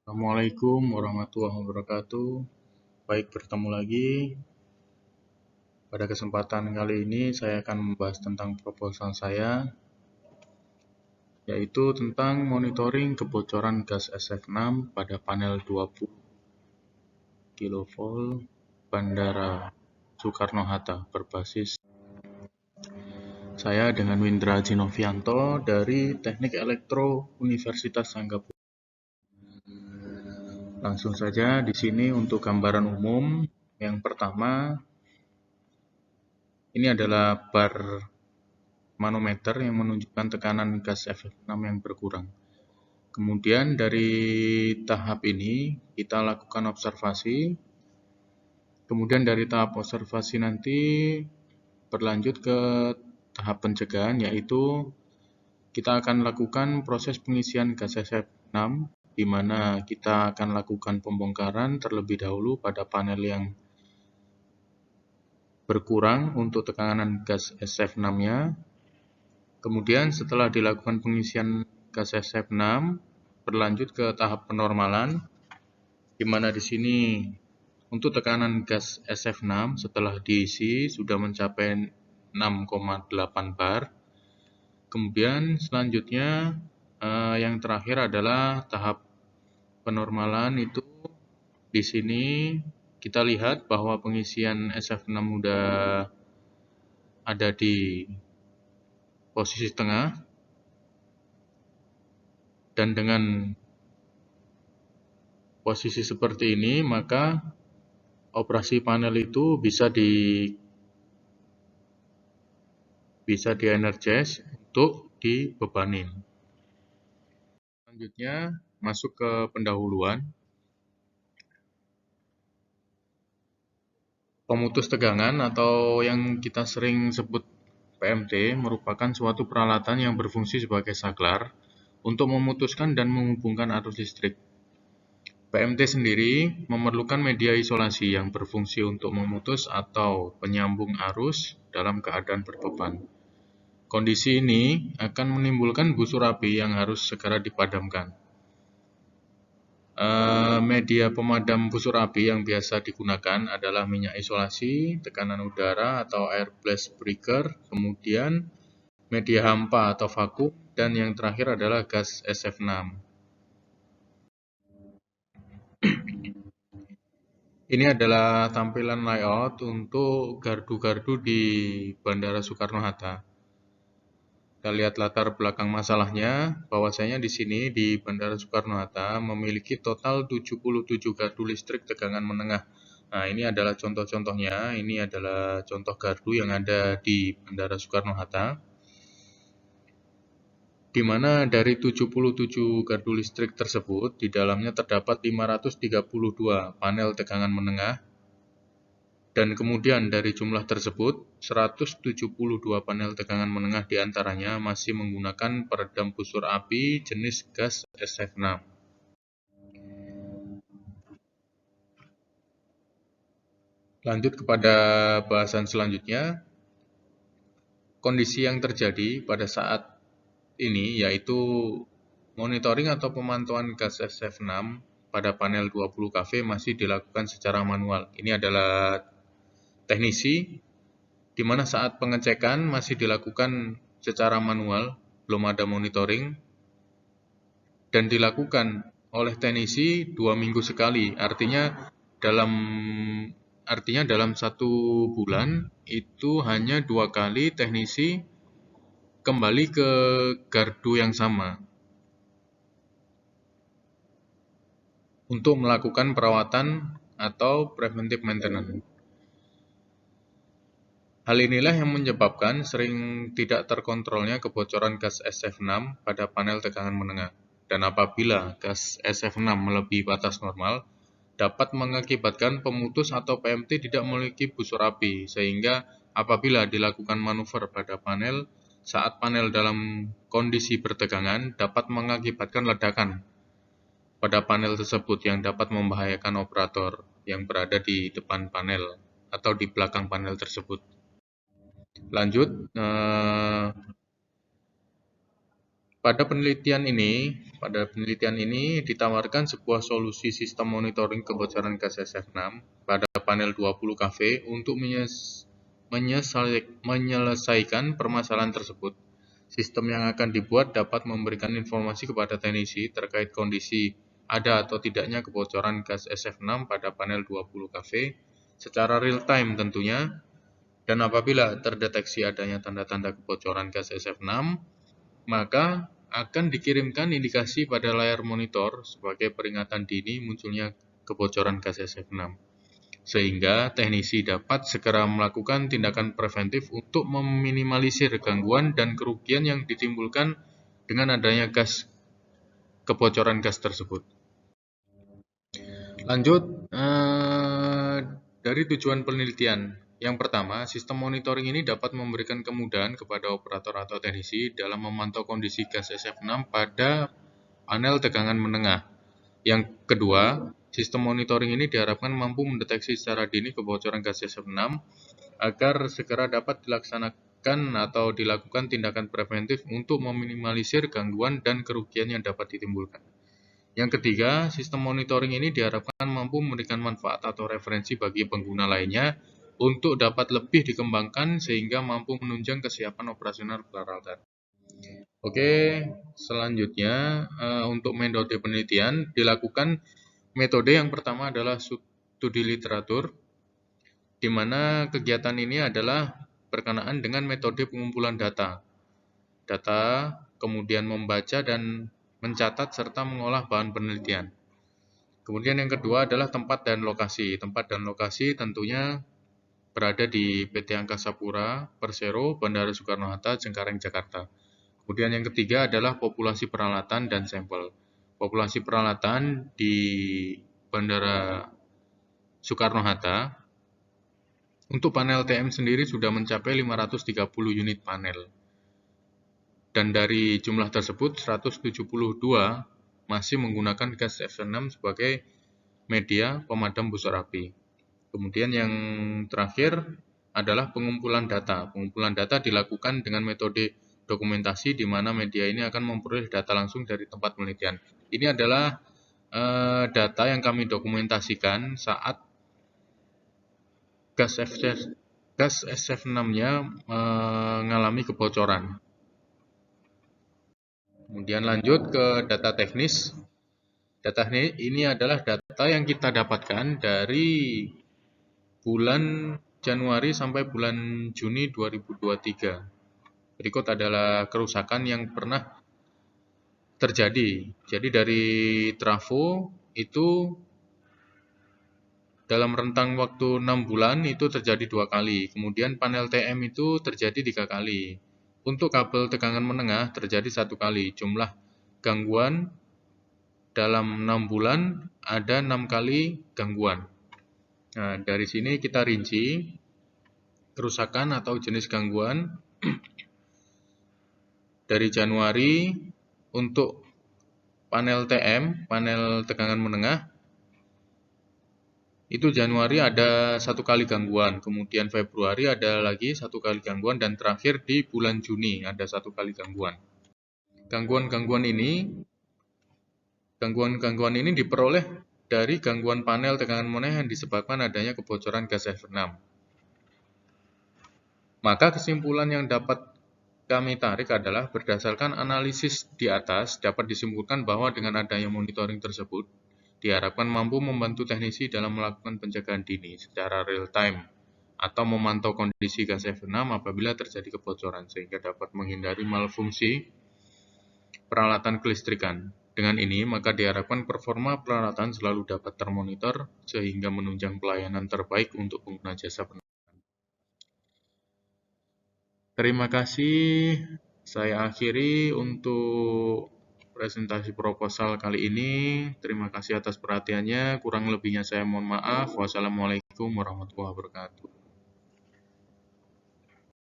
Assalamualaikum warahmatullahi wabarakatuh. Baik, bertemu lagi. Pada kesempatan kali ini saya akan membahas tentang proposal saya, yaitu tentang monitoring kebocoran gas SF6 pada panel 20 kV Bandara Soekarno-Hatta berbasis saya dengan Windra Jinovianto dari Teknik Elektro Universitas Anggapura. Langsung saja di sini untuk gambaran umum. Yang pertama, ini adalah bar manometer yang menunjukkan tekanan gas SF6 yang berkurang. Kemudian dari tahap ini kita lakukan observasi. Kemudian dari tahap observasi nanti berlanjut ke tahap pencegahan, yaitu kita akan lakukan proses pengisian gas SF6, di mana kita akan lakukan pembongkaran terlebih dahulu pada panel yang berkurang untuk tekanan gas SF6-nya. Kemudian setelah dilakukan pengisian gas SF6, berlanjut ke tahap penormalan, di mana di sini untuk tekanan gas SF6 setelah diisi sudah mencapai 6,8 bar. Kemudian selanjutnya yang terakhir adalah tahap penormalan. Itu di sini kita lihat bahwa pengisian SF6 sudah ada di posisi tengah, dan dengan posisi seperti ini maka operasi panel itu bisa di-energize untuk dibebanin. Selanjutnya masuk ke pendahuluan. Pemutus tegangan atau yang kita sering sebut PMT merupakan suatu peralatan yang berfungsi sebagai saklar untuk memutuskan dan menghubungkan arus listrik. PMT sendiri memerlukan media isolasi yang berfungsi untuk memutus atau penyambung arus dalam keadaan berbeban. Kondisi ini akan menimbulkan busur api yang harus segera dipadamkan. Media pemadam busur api yang biasa digunakan adalah minyak isolasi, tekanan udara atau air blast breaker, kemudian media hampa atau vakum, dan yang terakhir adalah gas SF6. Ini adalah tampilan layout untuk gardu-gardu di Bandara Soekarno-Hatta. Kita lihat latar belakang masalahnya, bahwasanya di sini di Bandara Soekarno-Hatta memiliki total 77 gardu listrik tegangan menengah. Nah, ini adalah contoh-contohnya. Ini adalah contoh gardu yang ada di Bandara Soekarno-Hatta, di mana dari 77 gardu listrik tersebut, di dalamnya terdapat 532 panel tegangan menengah, dan kemudian dari jumlah tersebut, 172 panel tegangan menengah diantaranya masih menggunakan peredam busur api jenis gas SF6. Lanjut kepada bahasan selanjutnya. Kondisi yang terjadi pada saat ini yaitu monitoring atau pemantauan gas SF6 pada panel 20 kV masih dilakukan secara manual. Ini adalah teknisi, di mana saat pengecekan masih dilakukan secara manual, belum ada monitoring, dan dilakukan oleh teknisi 2 minggu sekali. Artinya dalam 1 bulan itu hanya 2 kali teknisi kembali ke gardu yang sama untuk melakukan perawatan atau preventive maintenance. Hal inilah yang menyebabkan sering tidak terkontrolnya kebocoran gas SF6 pada panel tegangan menengah. Dan apabila gas SF6 melebihi batas normal, dapat mengakibatkan pemutus atau PMT tidak memiliki busur api, sehingga apabila dilakukan manuver pada panel, saat panel dalam kondisi bertegangan, dapat mengakibatkan ledakan pada panel tersebut yang dapat membahayakan operator yang berada di depan panel atau di belakang panel tersebut. Lanjut, Pada penelitian ini ditawarkan sebuah solusi sistem monitoring kebocoran gas SF6 pada panel 20 kV untuk menyelesaikan permasalahan tersebut. Sistem yang akan dibuat dapat memberikan informasi kepada teknisi terkait kondisi ada atau tidaknya kebocoran gas SF6 pada panel 20 kV secara real time tentunya, dan apabila terdeteksi adanya tanda-tanda kebocoran gas SF6, maka akan dikirimkan indikasi pada layar monitor sebagai peringatan dini munculnya kebocoran gas SF6, sehingga teknisi dapat segera melakukan tindakan preventif untuk meminimalisir gangguan dan kerugian yang ditimbulkan dengan adanya kebocoran gas tersebut. Lanjut, dari tujuan penelitian. Yang pertama, sistem monitoring ini dapat memberikan kemudahan kepada operator atau teknisi dalam memantau kondisi gas SF6 pada panel tegangan menengah. Yang kedua, sistem monitoring ini diharapkan mampu mendeteksi secara dini kebocoran gas SF6 agar segera dapat dilaksanakan atau dilakukan tindakan preventif untuk meminimalisir gangguan dan kerugian yang dapat ditimbulkan. Yang ketiga, sistem monitoring ini diharapkan mampu memberikan manfaat atau referensi bagi pengguna lainnya untuk dapat lebih dikembangkan sehingga mampu menunjang kesiapan operasional peralatan. Oke, selanjutnya untuk metode penelitian dilakukan metode yang pertama adalah studi literatur, di mana kegiatan ini adalah berkenaan dengan metode pengumpulan data, kemudian membaca dan mencatat serta mengolah bahan penelitian. Kemudian yang kedua adalah tempat dan lokasi. Tempat dan lokasi tentunya berada di PT Angkasa Pura, Persero, Bandara Soekarno-Hatta, Cengkareng, Jakarta. Kemudian yang ketiga adalah populasi peralatan dan sampel. Populasi peralatan di Bandara Soekarno-Hatta untuk panel TM sendiri sudah mencapai 530 unit panel. Dan dari jumlah tersebut, 172 masih menggunakan gas SF6 sebagai media pemadam busur api. Kemudian yang terakhir adalah pengumpulan data. Pengumpulan data dilakukan dengan metode dokumentasi, di mana media ini akan memperoleh data langsung dari tempat penelitian. Ini adalah data yang kami dokumentasikan saat gas SF6-nya mengalami kebocoran. Kemudian lanjut ke data teknis. Data ini adalah data yang kita dapatkan dari bulan Januari sampai bulan Juni 2023. Berikut adalah kerusakan yang pernah terjadi. Jadi dari trafo itu dalam rentang waktu 6 bulan itu terjadi 2 kali. Kemudian panel TM itu terjadi 3 kali. Untuk kabel tegangan menengah terjadi 1 kali. Jumlah gangguan dalam 6 bulan ada 6 kali gangguan. Nah, dari sini kita rinci kerusakan atau jenis gangguan dari Januari untuk panel TM, panel tegangan menengah. Itu Januari ada 1 kali gangguan, kemudian Februari ada lagi 1 kali gangguan, dan terakhir di bulan Juni ada 1 kali gangguan. Gangguan-gangguan ini diperoleh dari gangguan panel tegangan menengah yang disebabkan adanya kebocoran gas SF6. Maka kesimpulan yang dapat kami tarik adalah berdasarkan analisis di atas dapat disimpulkan bahwa dengan adanya monitoring tersebut diharapkan mampu membantu teknisi dalam melakukan pencegahan dini secara real time atau memantau kondisi gas SF6 apabila terjadi kebocoran sehingga dapat menghindari malfungsi peralatan kelistrikan. Dengan ini, maka diharapkan performa peralatan selalu dapat termonitor sehingga menunjang pelayanan terbaik untuk pengguna jasa penerangan. Terima kasih. Saya akhiri untuk presentasi proposal kali ini. Terima kasih atas perhatiannya. Kurang lebihnya saya mohon maaf. Wassalamualaikum warahmatullahi wabarakatuh.